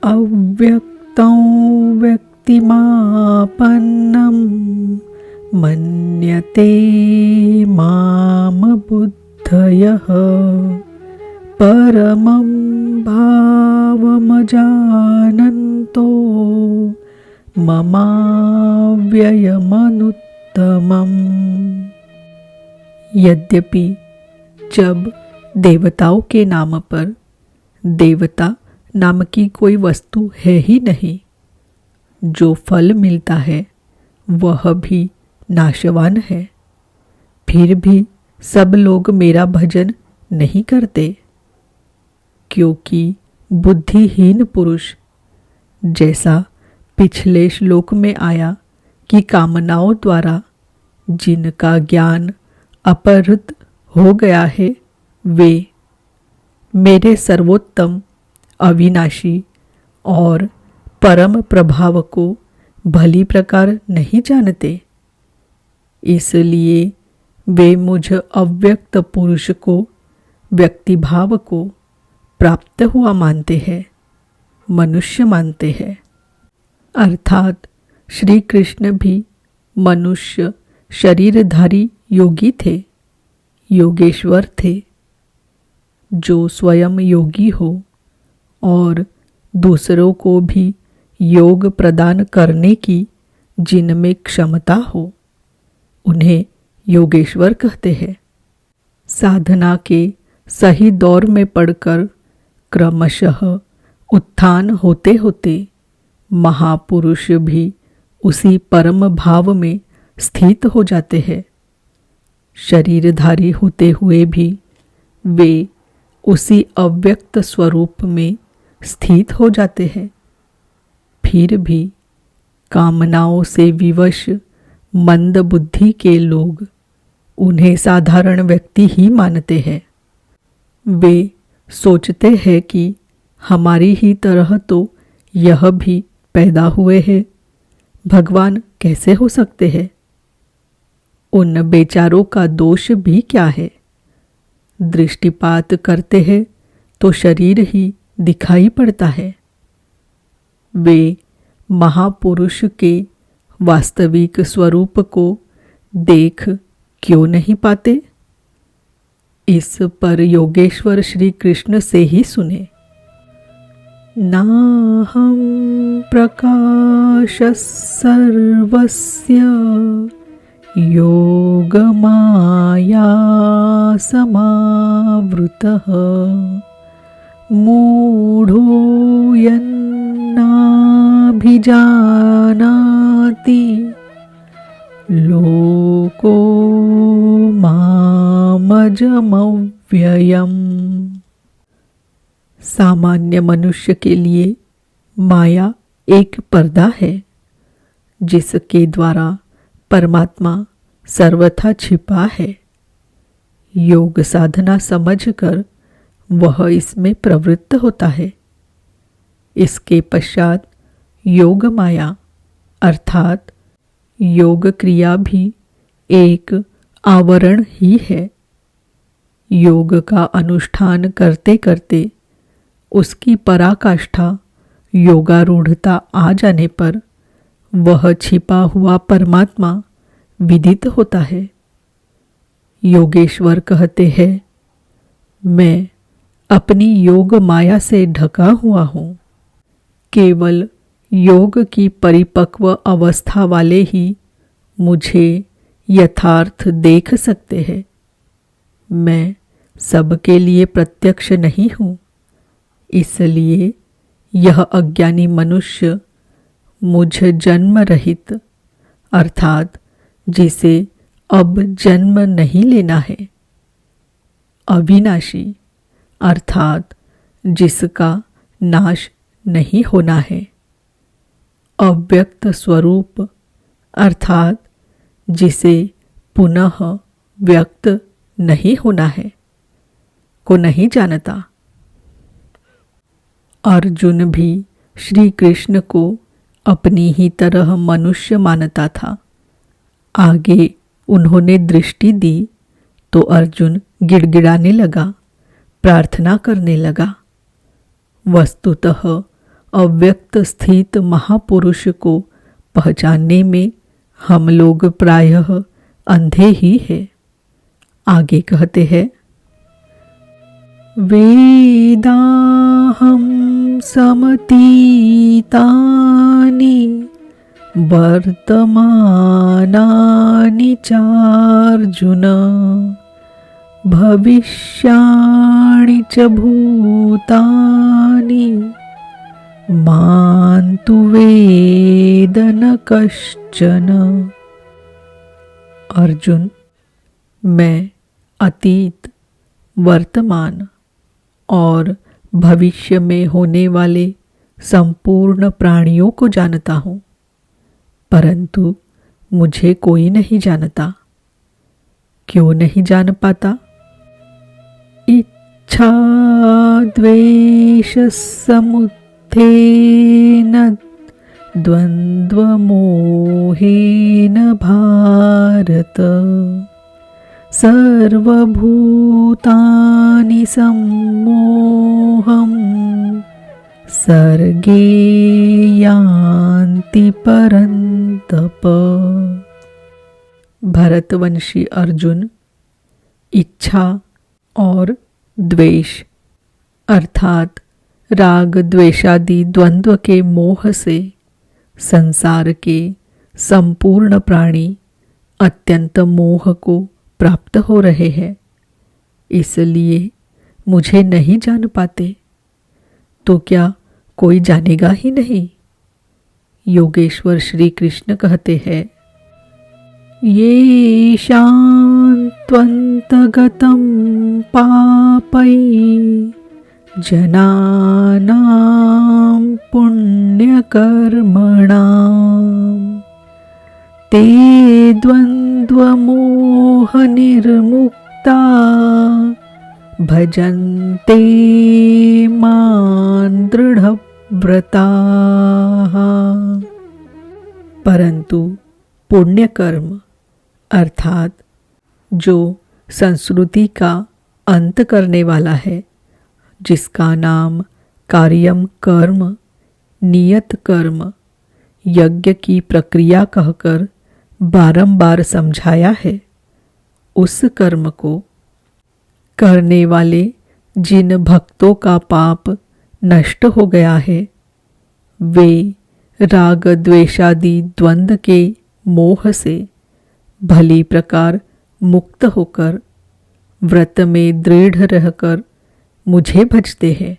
अव्यक्तं व्यक्तिमापन्नं मन्यते माम बुद्धयः परमं भावमजानन्तो ममाव्ययमनुत्तमम्। यद्यपि जब देवताओं के नाम पर देवता नाम की कोई वस्तु है ही नहीं, जो फल मिलता है वह भी नाशवान है, फिर भी सब लोग मेरा भजन नहीं करते, क्योंकि बुद्धिहीन पुरुष जैसा पिछले श्लोक में आया कि कामनाओं द्वारा जिनका ज्ञान अपहृत हो गया है वे मेरे सर्वोत्तम अविनाशी और परम प्रभाव को भली प्रकार नहीं जानते, इसलिए वे मुझ अव्यक्त पुरुष को व्यक्तिभाव को प्राप्त हुआ मानते हैं, मनुष्य मानते हैं। अर्थात श्री कृष्ण भी मनुष्य शरीरधारी योगी थे, योगेश्वर थे। जो स्वयं योगी हो और दूसरों को भी योग प्रदान करने की जिनमें क्षमता हो, उन्हें योगेश्वर कहते हैं। साधना के सही दौर में पड़कर क्रमशः उत्थान होते होते महापुरुष भी उसी परम भाव में स्थित हो जाते हैं। शरीरधारी होते हुए भी वे उसी अव्यक्त स्वरूप में स्थित हो जाते हैं। फिर भी कामनाओं से विवश मंद बुद्धि के लोग उन्हें साधारण व्यक्ति ही मानते हैं। वे सोचते हैं कि हमारी ही तरह तो यह भी पैदा हुए हैं, भगवान कैसे हो सकते हैं? उन बेचारों का दोष भी क्या है? दृष्टिपात करते हैं तो शरीर ही दिखाई पड़ता है। वे महापुरुष के वास्तविक स्वरूप को देख क्यों नहीं पाते? इस पर योगेश्वर श्री कृष्ण से ही सुने। नाहं प्रकाशः सर्वस्य योगमाया समावृतः मूढो यन्नाभिजानाति लोको मामजमव्ययम्। सामान्य मनुष्य के लिए माया एक पर्दा है, जिसके द्वारा परमात्मा सर्वथा छिपा है। योग साधना समझकर वह इसमें प्रवृत्त होता है। इसके पश्चात योग माया अर्थात योग क्रिया भी एक आवरण ही है। योग का अनुष्ठान करते करते उसकी पराकाष्ठा योगारूढ़ता आ जाने पर वह छिपा हुआ परमात्मा विदित होता है। योगेश्वर कहते हैं, मैं अपनी योग माया से ढका हुआ हूँ। केवल योग की परिपक्व अवस्था वाले ही मुझे यथार्थ देख सकते हैं। मैं सबके लिए प्रत्यक्ष नहीं हूँ, इसलिए यह अज्ञानी मनुष्य मुझ जन्म रहित अर्थात जिसे अब जन्म नहीं लेना है, अविनाशी अर्थात जिसका नाश नहीं होना है, अव्यक्त स्वरूप अर्थात जिसे पुनः व्यक्त नहीं होना है, को नहीं जानता। अर्जुन भी श्री कृष्ण को अपनी ही तरह मनुष्य मानता था। आगे उन्होंने दृष्टि दी तो अर्जुन गिड़गिड़ाने लगा, प्रार्थना करने लगा। वस्तुतः अव्यक्त स्थित महापुरुष को पहचानने में हम लोग प्रायः अंधे ही हैं। आगे कहते हैं, वेदाहं समतीतानि वर्तमानानि चार्जुन भविष्याणि च भूतानि मां तु वेद न कश्चन। अर्जुन, मैं अतीत, वर्तमान और भविष्य में होने वाले संपूर्ण प्राणियों को जानता हूँ, परंतु मुझे कोई नहीं जानता। क्यों नहीं जान पाता? इच्छा द्वेष समुत्थेन द्वंद्व मोहेन भारत सर्वभूतानि सम्मोहं सर्गे यान्ति परन्तप। भरतवंशी अर्जुन, इच्छा और द्वेष अर्थात राग द्वेषादि द्वंद्व के मोह से संसार के संपूर्ण प्राणी अत्यंत मोह को प्राप्त हो रहे हैं, इसलिए मुझे नहीं जान पाते। तो क्या कोई जानेगा ही नहीं? योगेश्वर श्री कृष्ण कहते हैं, ये शान्त्वन्तगतं पापै जनानां पुण्यकर्मणां ते द्वन्द्वमोहनिर्मुक्ता भजन्ते मां दृढव्रताः। परंतु पुण्यकर्म अर्थात जो संस्कृति का अंत करने वाला है, जिसका नाम कार्यम कर्म, नियत कर्म, यज्ञ की प्रक्रिया कहकर बारंबार समझाया है, उस कर्म को करने वाले जिन भक्तों का पाप नष्ट हो गया है, वे राग द्वेषादि द्वंद्व के मोह से भली प्रकार मुक्त होकर व्रत में दृढ़ रहकर मुझे भजते हैं।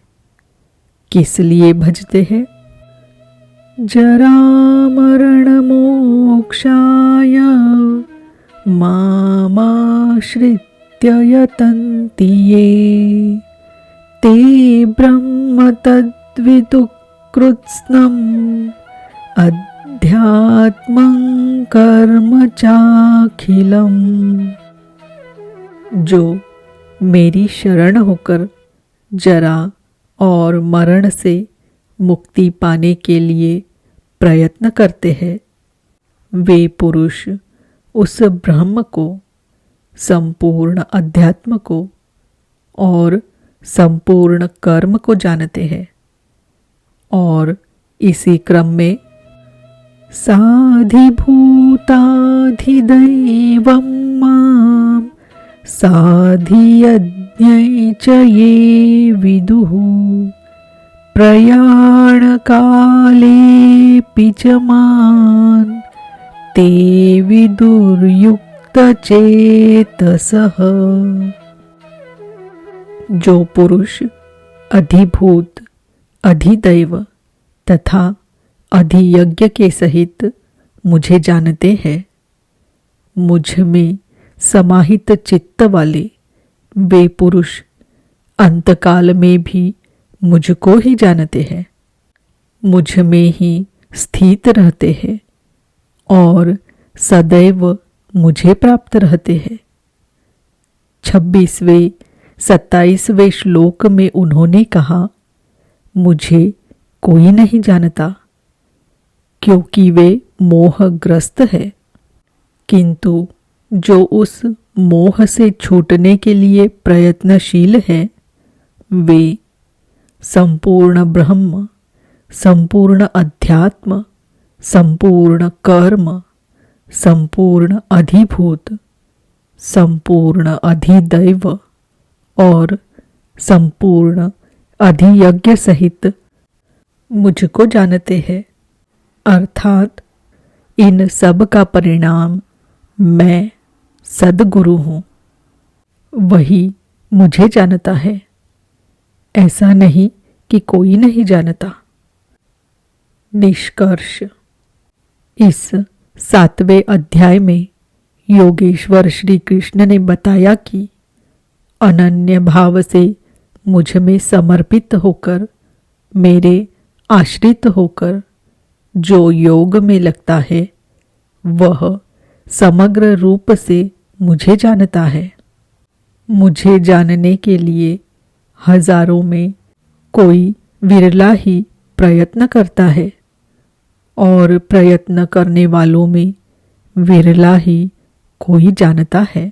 किस लिए भजते हैं? जरा मरण मोक्षाय मामाश्रित्य यतन्ति ये ते ब्रह्म तद्विदुः कृत्स्नम् अध्यात्मं कर्म चाखिलम्। जो मेरी शरण होकर जरा और मरण से मुक्ति पाने के लिए प्रयत्न करते हैं, वे पुरुष उस ब्रह्म को, संपूर्ण अध्यात्म को और संपूर्ण कर्म को जानते हैं, और इसी क्रम में साधिभूताधिदैवं मां साधियज्ञै च ये विदुः प्रयाणकालेऽपि च मां ते विदुर्युक्तचेतसः। जो पुरुष अधिभूत, अधिदैव तथा अधियज्ञ के सहित मुझे जानते हैं, मुझ में समाहित चित्त वाले वे पुरुष अंतकाल में भी मुझको ही जानते हैं, मुझ में ही स्थित रहते हैं और सदैव मुझे प्राप्त रहते हैं। 26वें 27वें श्लोक में उन्होंने कहा, मुझे कोई नहीं जानता, क्योंकि वे मोहग्रस्त है। किंतु जो उस मोह से छूटने के लिए प्रयत्नशील है, वे संपूर्ण ब्रह्म, संपूर्ण अध्यात्म, संपूर्ण कर्म, संपूर्ण अधिभूत, संपूर्ण अधिदैव और संपूर्ण अधियज्ञ सहित मुझको जानते हैं। अर्थात इन सब का परिणाम मैं सद्गुरु हूँ, वही मुझे जानता है। ऐसा नहीं कि कोई नहीं जानता। निष्कर्ष, इस 7वें अध्याय में योगेश्वर श्री कृष्ण ने बताया कि अनन्य भाव से मुझ में समर्पित होकर, मेरे आश्रित होकर जो योग में लगता है वह समग्र रूप से मुझे जानता है। मुझे जानने के लिए हजारों में कोई विरला ही प्रयत्न करता है और प्रयत्न करने वालों में विरला ही कोई जानता है।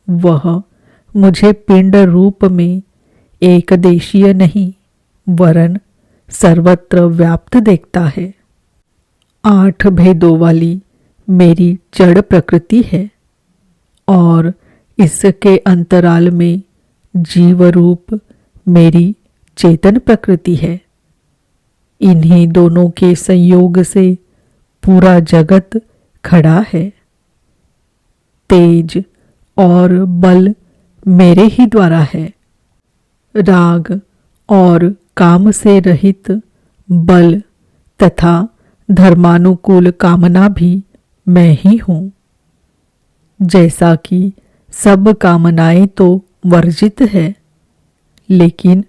वह मुझे पिंड रूप में एक देशीय नहीं वरन सर्वत्र व्याप्त देखता है। 8 भेदों वाली मेरी जड़ प्रकृति है और इसके अंतराल में जीव रूप मेरी चेतन प्रकृति है। इन्हीं दोनों के संयोग से पूरा जगत खड़ा है। तेज और बल मेरे ही द्वारा है। राग और काम से रहित बल तथा धर्मानुकूल कामना भी मैं ही हूँ। जैसा कि सब कामनाएं तो वर्जित है, लेकिन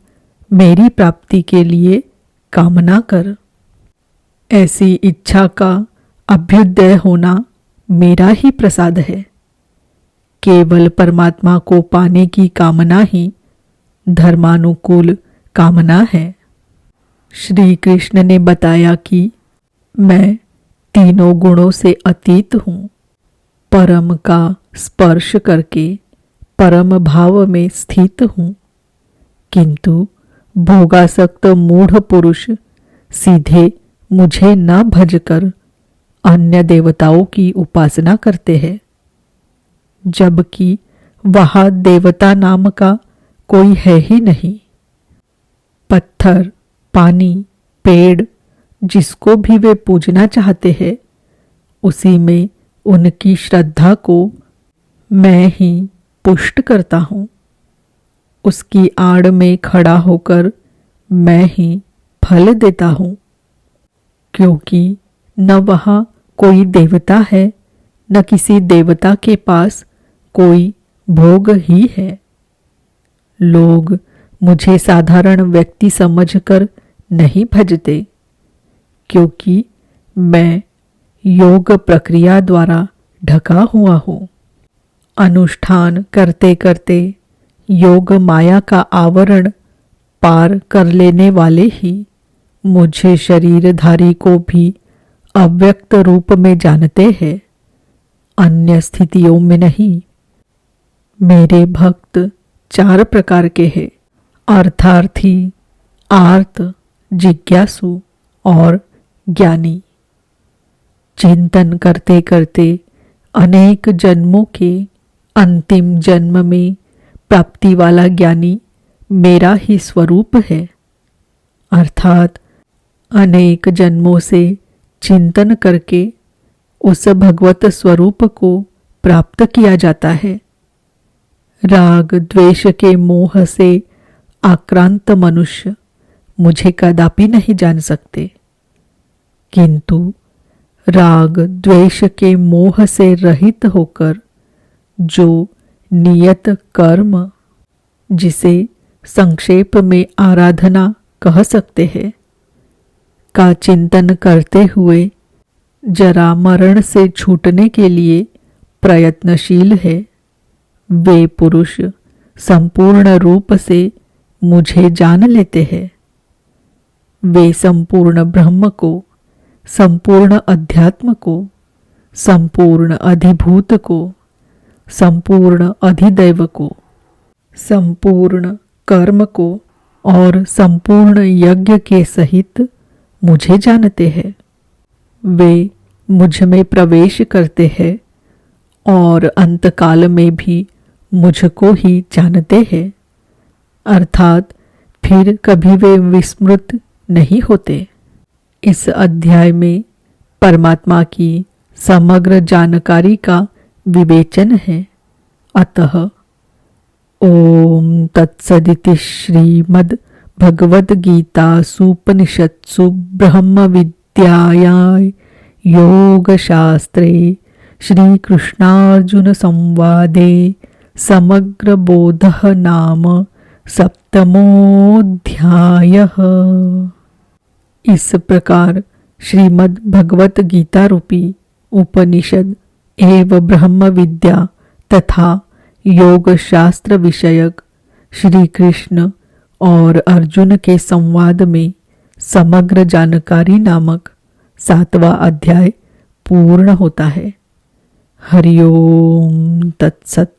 मेरी प्राप्ति के लिए कामना कर। ऐसी इच्छा का अभ्युदय होना मेरा ही प्रसाद है। केवल परमात्मा को पाने की कामना ही धर्मानुकूल कामना है। श्री कृष्ण ने बताया कि मैं तीनों गुणों से अतीत हूँ। परम का स्पर्श करके परम भाव में स्थित हूँ, किंतु भोगासक्त मूढ़ पुरुष सीधे मुझे न भजकर अन्य देवताओं की उपासना करते हैं, जबकि वहाँ देवता नाम का कोई है ही नहीं। पत्थर, पानी, पेड़, जिसको भी वे पूजना चाहते हैं, उसी में उनकी श्रद्धा को मैं ही पुष्ट करता हूँ। उसकी आड़ में खड़ा होकर मैं ही फल देता हूँ, क्योंकि न वहाँ कोई देवता है, न किसी देवता के पास कोई भोग ही है। लोग मुझे साधारण व्यक्ति समझकर नहीं भजते, क्योंकि मैं योग प्रक्रिया द्वारा ढका हुआ हूँ। अनुष्ठान करते करते योग माया का आवरण पार कर लेने वाले ही मुझे शरीरधारी को भी अव्यक्त रूप में जानते हैं, अन्य स्थितियों में नहीं। मेरे भक्त 4 प्रकार के हैं: अर्थार्थी, आर्त, जिज्ञासु और ज्ञानी। चिंतन करते करते अनेक जन्मों के अंतिम जन्म में प्राप्ति वाला ज्ञानी मेरा ही स्वरूप है। अर्थात अनेक जन्मों से चिंतन करके उस भगवत स्वरूप को प्राप्त किया जाता है। राग द्वेष के मोह से आक्रांत मनुष्य मुझे कदापि नहीं जान सकते, किंतु राग द्वेष के मोह से रहित होकर जो नियत कर्म, जिसे संक्षेप में आराधना कह सकते हैं, का चिंतन करते हुए जरा मरण से छूटने के लिए प्रयत्नशील है, वे पुरुष संपूर्ण रूप से मुझे जान लेते हैं। वे संपूर्ण ब्रह्म को, संपूर्ण अध्यात्म को, संपूर्ण अधिभूत को, संपूर्ण अधिदैव को, संपूर्ण कर्म को और संपूर्ण यज्ञ के सहित मुझे जानते हैं। वे मुझ में प्रवेश करते हैं और अंतकाल में भी मुझको ही जानते हैं, अर्थात फिर कभी वे विस्मृत नहीं होते। इस अध्याय में परमात्मा की समग्र जानकारी का विवेचन है। अतः ओम तत्सदिति श्रीमद् भगवद गीतासूपनिषत्सु ब्रह्म विद्यायां योग शास्त्रे श्री कृष्णार्जुन संवादे समग्र बोधः नाम सप्तमोऽध्यायः। इस प्रकार श्रीमद् भगवत गीता रूपी उपनिषद एवं ब्रह्म विद्या तथा योग शास्त्र विषयक श्री कृष्ण और अर्जुन के संवाद में समग्र जानकारी नामक 7वां अध्याय पूर्ण होता है। हरि ओम तत्सत।